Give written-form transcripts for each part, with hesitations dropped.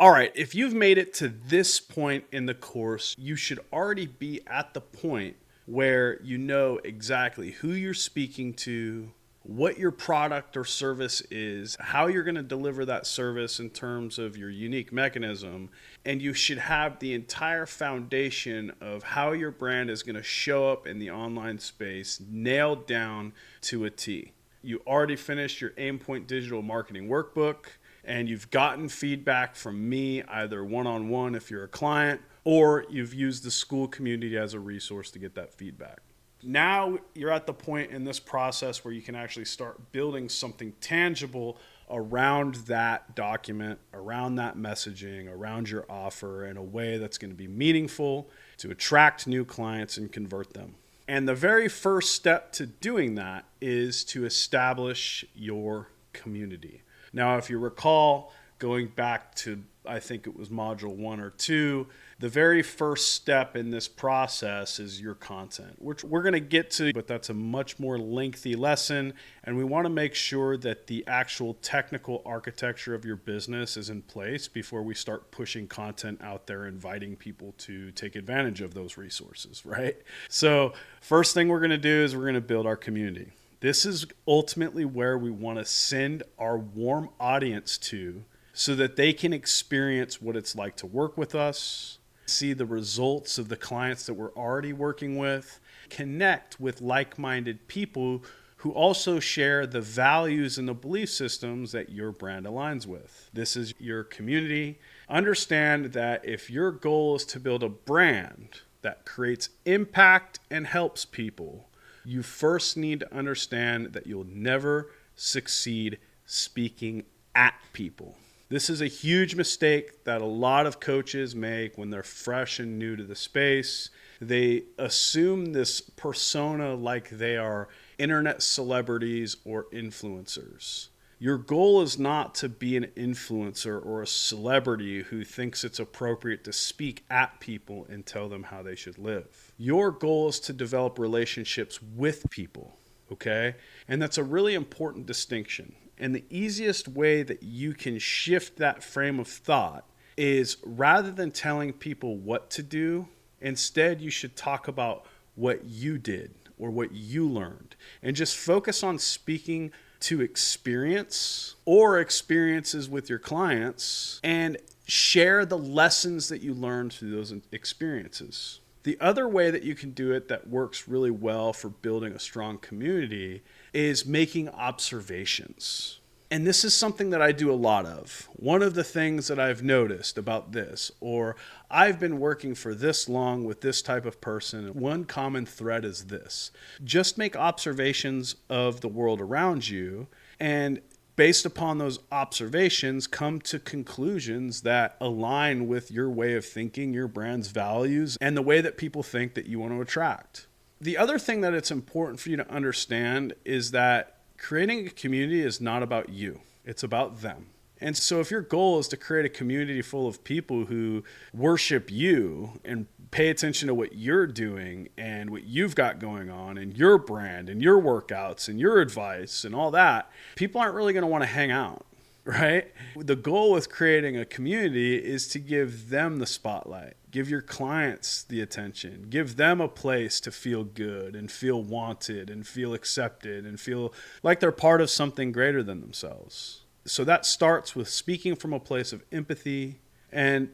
All right, if you've made it to this point in the course, you should already be at the point where you know exactly who you're speaking to, what your product or service is, how you're going to deliver that service in terms of your unique mechanism, and you should have the entire foundation of how your brand is going to show up in the online space nailed down to a T. You already finished your Aimpoint Digital Marketing Workbook, and you've gotten feedback from me, either one-on-one if you're a client, or you've used the school community as a resource to get that feedback. Now you're at the point in this process where you can actually start building something tangible around that document, around that messaging, around your offer in a way that's going to be meaningful to attract new clients and convert them. And the very first step to doing that is to establish your community. Now, if you recall, going back to, I think it was module 1 or 2, the very first step in this process is your content, which we're going to get to, but that's a much more lengthy lesson. And we want to make sure that the actual technical architecture of your business is in place before we start pushing content out there, inviting people to take advantage of those resources, right? So first thing we're going to do is we're going to build our community. This is ultimately where we want to send our warm audience to so that they can experience what it's like to work with us, see the results of the clients that we're already working with, connect with like-minded people who also share the values and the belief systems that your brand aligns with. This is your community. Understand that if your goal is to build a brand that creates impact and helps people, you first need to understand that you'll never succeed speaking at people. This is a huge mistake that a lot of coaches make when they're fresh and new to the space. They assume this persona like they are internet celebrities or influencers. Your goal is not to be an influencer or a celebrity who thinks it's appropriate to speak at people and tell them how they should live. Your goal is to develop relationships with people, okay? And that's a really important distinction. And the easiest way that you can shift that frame of thought is rather than telling people what to do, instead you should talk about what you did or what you learned and just focus on speaking to experience or experiences with your clients and share the lessons that you learned through those experiences. The other way that you can do it that works really well for building a strong community is making observations. And this is something that I do a lot of. One of the things that I've noticed about this, or I've been working for this long with this type of person, one common thread is this. Just make observations of the world around you, and based upon those observations, come to conclusions that align with your way of thinking, your brand's values, and the way that people think that you want to attract. The other thing that it's important for you to understand is that creating a community is not about you. It's about them. And so if your goal is to create a community full of people who worship you and pay attention to what you're doing and what you've got going on and your brand and your workouts and your advice and all that, people aren't really going to want to hang out, right? The goal with creating a community is to give them the spotlight, give your clients the attention, give them a place to feel good and feel wanted and feel accepted and feel like they're part of something greater than themselves. So that starts with speaking from a place of empathy and,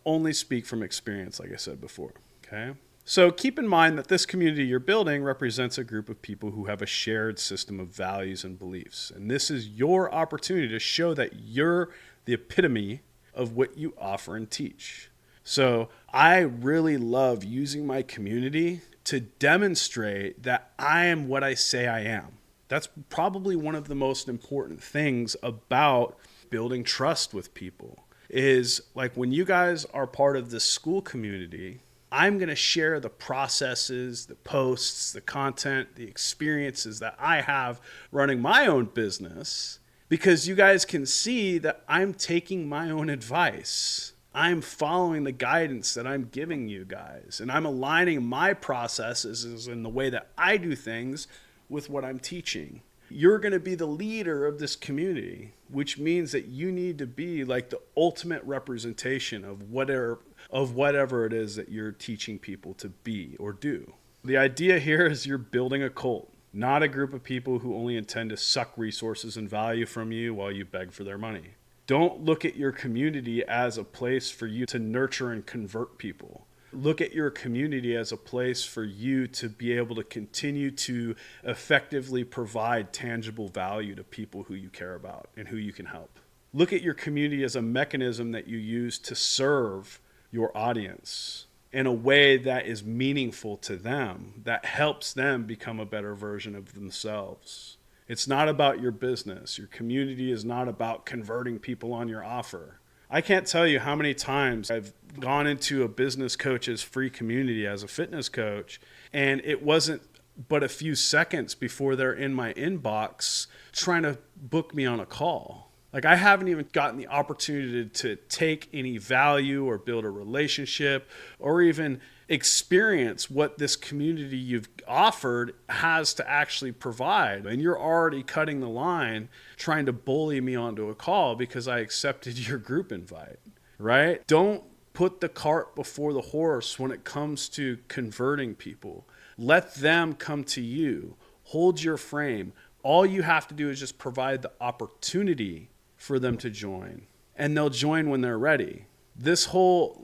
only speak from experience, like I said before, okay? So keep in mind that this community you're building represents a group of people who have a shared system of values and beliefs. And this is your opportunity to show that you're the epitome of what you offer and teach. So I really love using my community to demonstrate that I am what I say I am. That's probably one of the most important things about building trust with people is like when you guys are part of this school community, I'm going to share the processes, the posts, the content, the experiences that I have running my own business because you guys can see that I'm taking my own advice. I'm following the guidance that I'm giving you guys, and I'm aligning my processes in the way that I do things with what I'm teaching. You're going to be the leader of this community, which means that you need to be like the ultimate representation of whatever it is that you're teaching people to be or do. The idea here is you're building a cult, not a group of people who only intend to suck resources and value from you while you beg for their money. Don't look at your community as a place for you to nurture and convert people. Look at your community as a place for you to be able to continue to effectively provide tangible value to people who you care about and who you can help. Look at your community as a mechanism that you use to serve your audience in a way that is meaningful to them, that helps them become a better version of themselves. It's not about your business. Your community is not about converting people on your offer. I can't tell you how many times I've gone into a business coach's free community as a fitness coach, and it wasn't but a few seconds before they're in my inbox trying to book me on a call. Like, I haven't even gotten the opportunity to take any value or build a relationship or even experience what this community you've offered has to actually provide. And you're already cutting the line trying to bully me onto a call because I accepted your group invite, right? Don't put the cart before the horse when it comes to converting people. Let them come to you. Hold your frame. All you have to do is just provide the opportunity for them to join, and they'll join when they're ready. This whole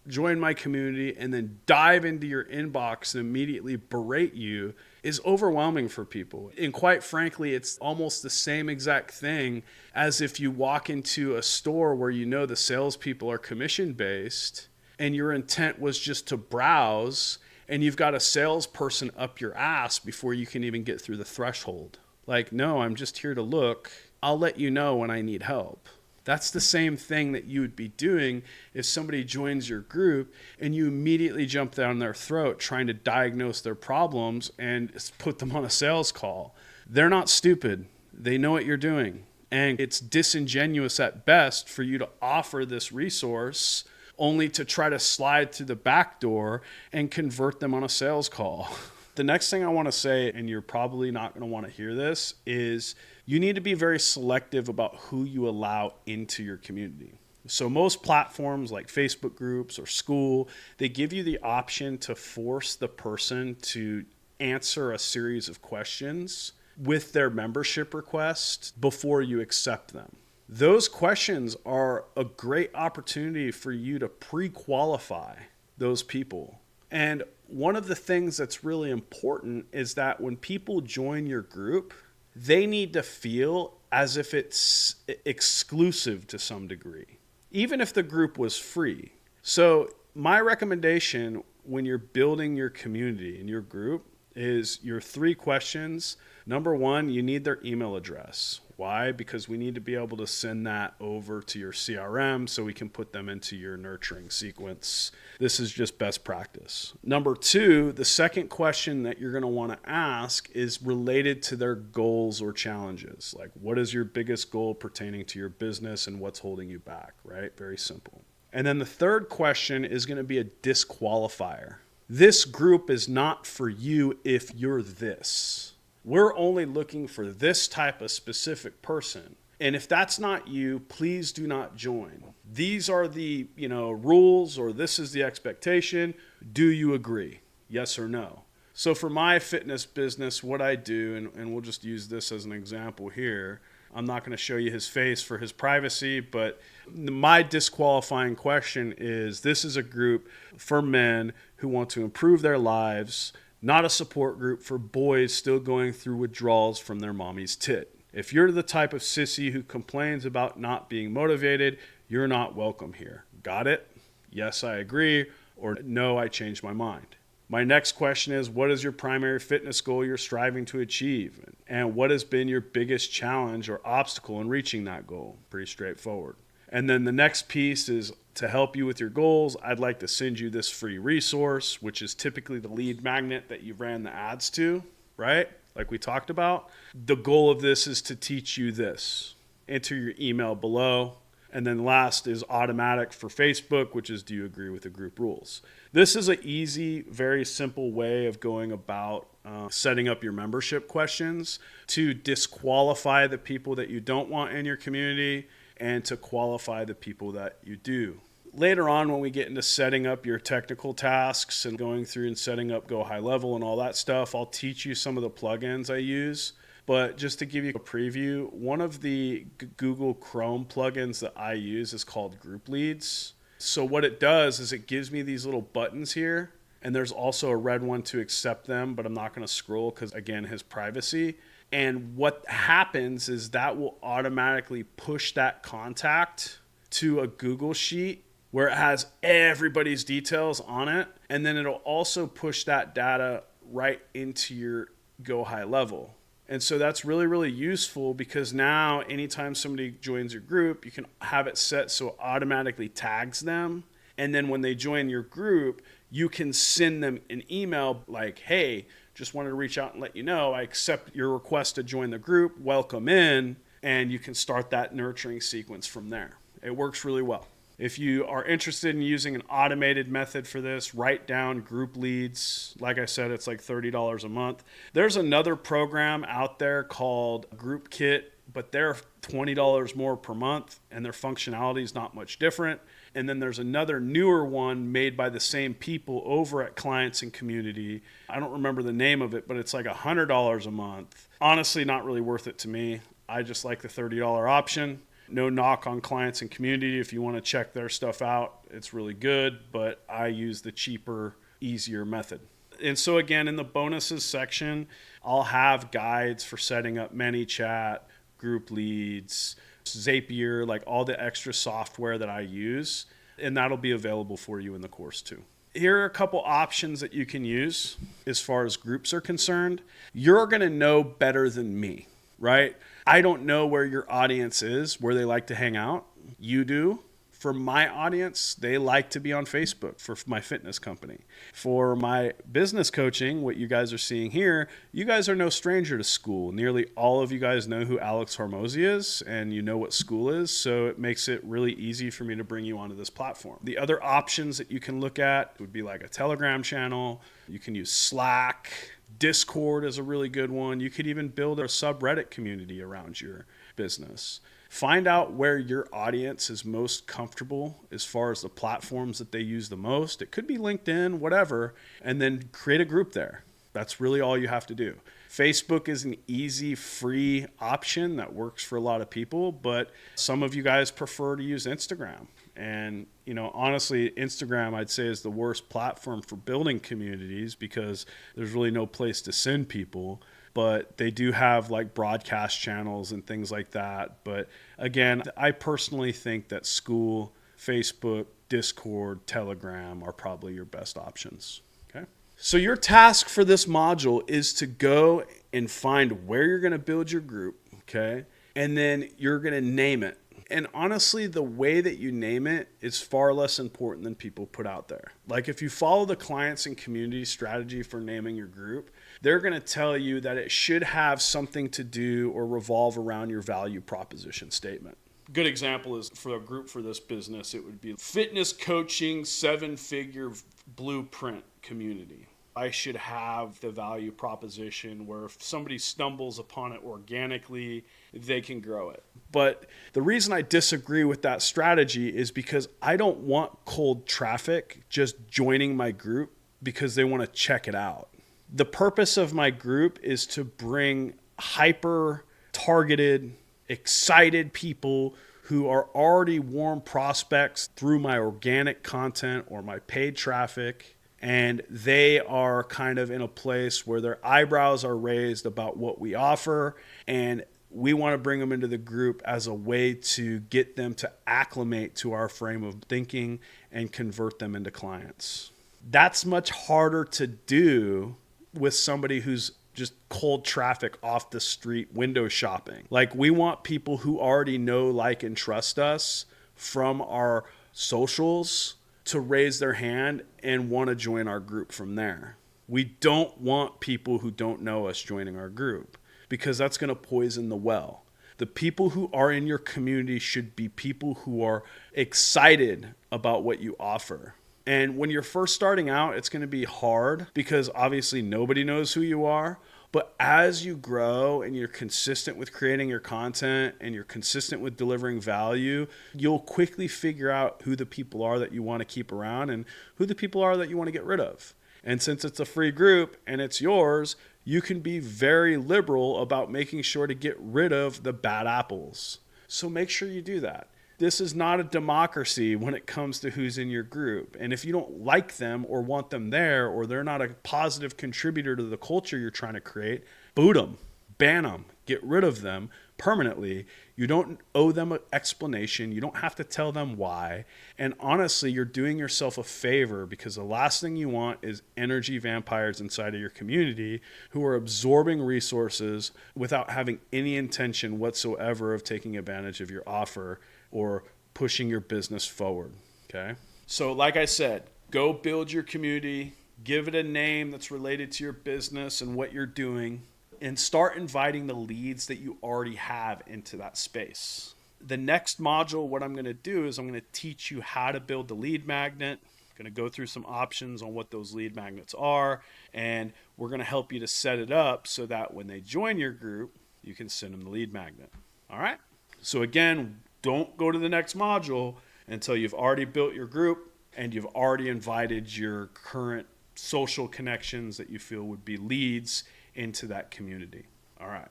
join my community and then dive into your inbox and immediately berate you is overwhelming for people. And quite frankly, it's almost the same exact thing as if you walk into a store where you know the salespeople are commission based and your intent was just to browse, and you've got a salesperson up your ass before you can even get through the threshold. Like, no, I'm just here to look. I'll let you know when I need help. That's the same thing that you would be doing if somebody joins your group and you immediately jump down their throat trying to diagnose their problems and put them on a sales call. They're not stupid. They know what you're doing. And it's disingenuous at best for you to offer this resource only to try to slide through the back door and convert them on a sales call. The next thing I want to say, and you're probably not going to want to hear this, is you need to be very selective about who you allow into your community. So most platforms like Facebook groups or school, they give you the option to force the person to answer a series of questions with their membership request before you accept them. Those questions are a great opportunity for you to pre-qualify those people. And one of the things that's really important is that when people join your group, they need to feel as if it's exclusive to some degree, even if the group was free. So my recommendation when you're building your community and your group is your 3 questions. Number 1, you need their email address. Why? Because we need to be able to send that over to your CRM so we can put them into your nurturing sequence. This is just best practice. Number 2, the second question that you're going to want to ask is related to their goals or challenges. Like, what is your biggest goal pertaining to your business and what's holding you back, right? Very simple. And then the third question is going to be a disqualifier. This group is not for you if you're this. We're only looking for this type of specific person. And if that's not you, please do not join. These are the, rules, or this is the expectation. Do you agree? Yes or no? So for my fitness business, what I do, and we'll just use this as an example here. I'm not going to show you his face for his privacy, but my disqualifying question is, this is a group for men who want to improve their lives, not a support group for boys still going through withdrawals from their mommy's tit. If you're the type of sissy who complains about not being motivated, you're not welcome here. Got it? Yes, I agree. Or no, I changed my mind. My next question is, what is your primary fitness goal you're striving to achieve? And what has been your biggest challenge or obstacle in reaching that goal? Pretty straightforward. And then the next piece is, to help you with your goals, I'd like to send you this free resource, which is typically the lead magnet that you ran the ads to, right? Like we talked about. The goal of this is to teach you this. Enter your email below. And then last is automatic for Facebook, which is, do you agree with the group rules? This is an easy, very simple way of going about setting up your membership questions to disqualify the people that you don't want in your community and to qualify the people that you do. Later on, when we get into setting up your technical tasks and going through and setting up Go High Level and all that stuff, I'll teach you some of the plugins I use. But just to give you a preview, one of the Google Chrome plugins that I use is called Group Leads. So what it does is it gives me these little buttons here, and there's also a red one to accept them, but I'm not going to scroll because, again, his privacy. And what happens is that will automatically push that contact to a Google Sheet where it has everybody's details on it. And then it'll also push that data right into your Go High Level. And so that's really, really useful because now anytime somebody joins your group, you can have it set so it automatically tags them. And then when they join your group, you can send them an email like, hey, just wanted to reach out and let you know I accept your request to join the group. Welcome in. And you can start that nurturing sequence from there. It works really well. If you are interested in using an automated method for this, write down Group Leads. Like I said, it's like $30 a month. There's another program out there called Group Kit, but they're $20 more per month and their functionality is not much different. And then there's another newer one made by the same people over at Clients and Community. I don't remember the name of it, but it's like $100 a month. Honestly, not really worth it to me. I just like the $30 option. No knock on Clients and Community. If you want to check their stuff out, it's really good, but I use the cheaper, easier method. And so again, in the bonuses section, I'll have guides for setting up ManyChat, Group Leads, Zapier, like all the extra software that I use, and that'll be available for you in the course too. Here are a couple options that you can use as far as groups are concerned. You're going to know better than me, right? I don't know where your audience is, where they like to hang out. You do. For my audience, they like to be on Facebook for my fitness company. For my business coaching, what you guys are seeing here, you guys are no stranger to Skool. Nearly all of you guys know who Alex Hormozi is, and you know what Skool is, so it makes it really easy for me to bring you onto this platform. The other options that you can look at would be like a Telegram channel. You can use Slack. Discord is a really good one. You could even build a subreddit community around your business. Find out where your audience is most comfortable as far as the platforms that they use the most. It could be LinkedIn, whatever, and then create a group there. That's really all you have to do. Facebook is an easy, free option that works for a lot of people, but some of you guys prefer to use Instagram. And, you know, honestly, Instagram, I'd say, is the worst platform for building communities because there's really no place to send people. But they do have like broadcast channels and things like that. But again, I personally think that Skool, Facebook, Discord, Telegram are probably your best options. Okay. So your task for this module is to go and find where you're going to build your group. Okay. And then you're going to name it. And honestly, the way that you name it is far less important than people put out there. Like if you follow the Clients and Community strategy for naming your group, they're going to tell you that it should have something to do or revolve around your value proposition statement. Good example is for a group for this business, it would be Fitness Coaching 7-Figure Blueprint Community. I should have the value proposition where if somebody stumbles upon it organically, they can grow it. But the reason I disagree with that strategy is because I don't want cold traffic just joining my group because they want to check it out. The purpose of my group is to bring hyper targeted, excited people who are already warm prospects through my organic content or my paid traffic. And they are kind of in a place where their eyebrows are raised about what we offer. And we want to bring them into the group as a way to get them to acclimate to our frame of thinking and convert them into clients. That's much harder to do with somebody who's just cold traffic off the street window shopping. Like we want people who already know, like, and trust us from our socials to raise their hand and want to join our group from there. We don't want people who don't know us joining our group because that's going to poison the well. The people who are in your community should be people who are excited about what you offer. And when you're first starting out, it's going to be hard because obviously nobody knows who you are. But as you grow and you're consistent with creating your content and you're consistent with delivering value, you'll quickly figure out who the people are that you want to keep around and who the people are that you want to get rid of. And since it's a free group and it's yours, you can be very liberal about making sure to get rid of the bad apples. So make sure you do that. This is not a democracy when it comes to who's in your group. And if you don't like them or want them there, or they're not a positive contributor to the culture you're trying to create, boot them, ban them, get rid of them permanently. You don't owe them an explanation. You don't have to tell them why. And honestly, you're doing yourself a favor, because the last thing you want is energy vampires inside of your community who are absorbing resources without having any intention whatsoever of taking advantage of your offer or pushing your business forward. Okay. So like I said, go build your community, give it a name that's related to your business and what you're doing, and start inviting the leads that you already have into that space. The next module, what I'm going to do is I'm going to teach you how to build the lead magnet. I'm going to go through some options on what those lead magnets are, and we're going to help you to set it up so that when they join your group, you can send them the lead magnet. All right. So again, don't go to the next module until you've already built your group and you've already invited your current social connections that you feel would be leads into that community. All right.